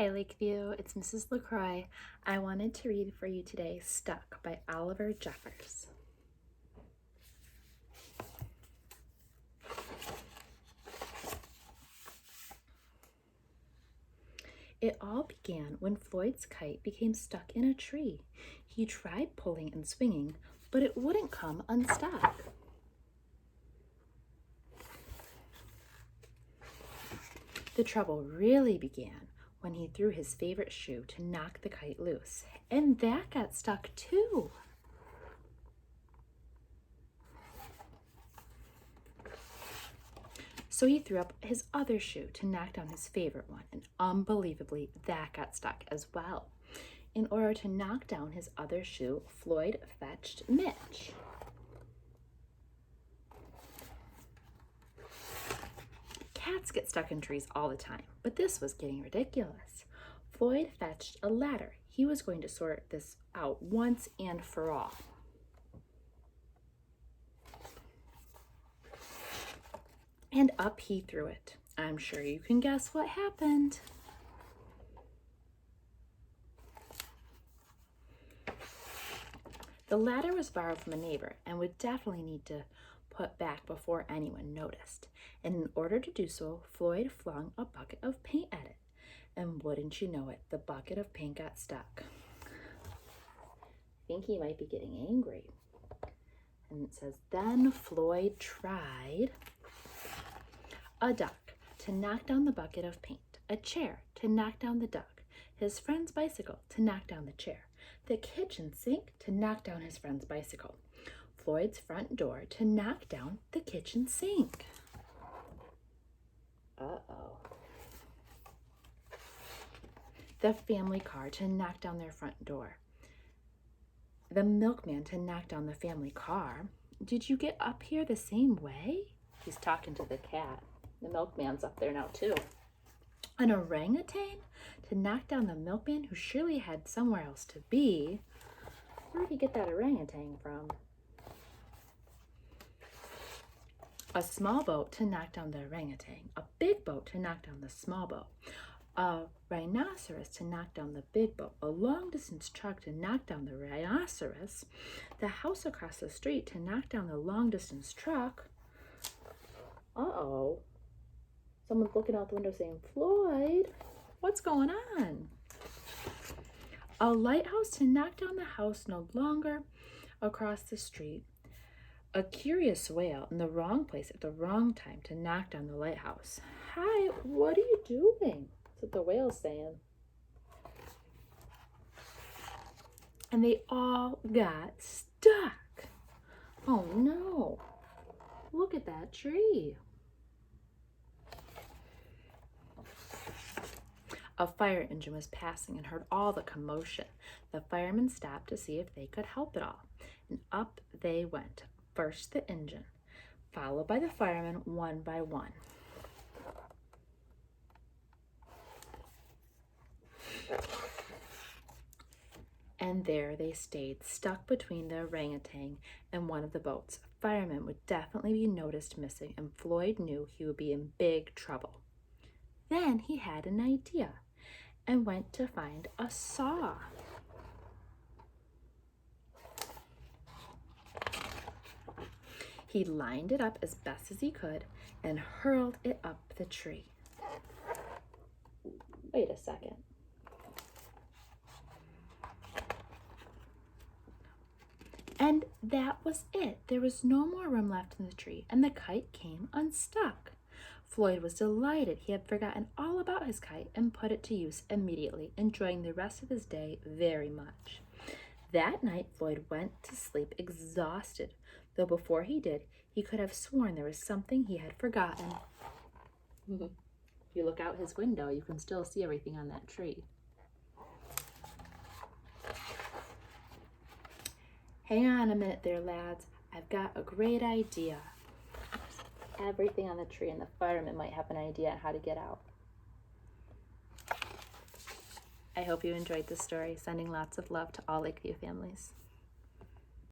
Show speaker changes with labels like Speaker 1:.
Speaker 1: Hi Lakeview, it's Mrs. LaCroix. I wanted to read for you today Stuck by Oliver Jeffers. It all began when Floyd's kite became stuck in a tree. He tried pulling and swinging, but it wouldn't come unstuck. The trouble really began when he threw his favorite shoe to knock the kite loose, and that got stuck too. So he threw up his other shoe to knock down his favorite one, and unbelievably, that got stuck as well. In order to knock down his other shoe, Floyd fetched Mitch. Cats get stuck in trees all the time, but this was getting ridiculous. Floyd fetched a ladder. He was going to sort this out once and for all. And up he threw it. I'm sure you can guess what happened. The ladder was borrowed from a neighbor and would definitely need to put back before anyone noticed. And in order to do so, Floyd flung a bucket of paint at it. And wouldn't you know it, the bucket of paint got stuck. I think he might be getting angry. And it says, then Floyd tried a duck to knock down the bucket of paint, a chair to knock down the duck, his friend's bicycle to knock down the chair, the kitchen sink to knock down his friend's bicycle, Floyd's front door to knock down the kitchen sink. Uh-oh. The family car to knock down their front door, the milkman to knock down the family car. Did you get up here the same way? He's talking to the cat. The milkman's up there now too. An orangutan to knock down the milkman who surely had somewhere else to be. Where did he get that orangutan from? A small boat to knock down the orangutan. A big boat to knock down the small boat. A rhinoceros to knock down the big boat. A long-distance truck to knock down the rhinoceros. The house across the street to knock down the long-distance truck. Uh-oh. Someone's looking out the window saying, Floyd, what's going on? A lighthouse to knock down the house no longer across the street. A curious whale in the wrong place at the wrong time to knock down the lighthouse. Hi, what are you doing? That's what the whale's saying. And they all got stuck. Oh no. Look at that tree. A fire engine was passing and heard all the commotion. The firemen stopped to see if they could help at all. And up they went. First the engine, followed by the firemen one by one. And there they stayed, stuck between the orangutan and one of the boats. Firemen would definitely be noticed missing, and Floyd knew he would be in big trouble. Then he had an idea and went to find a saw. He lined it up as best as he could and hurled it up the tree. Wait a second. And that was it. There was no more room left in the tree, and the kite came unstuck. Floyd was delighted. He had forgotten all about his kite and put it to use immediately, enjoying the rest of his day very much. That night, Floyd went to sleep exhausted, though before he did, he could have sworn there was something he had forgotten. If you look out his window, you can still see everything on that tree. Hang on a minute there, lads. I've got a great idea. Everything on the tree, and the firemen might have an idea on how to get out. I hope you enjoyed this story. Sending lots of love to all Lakeview families.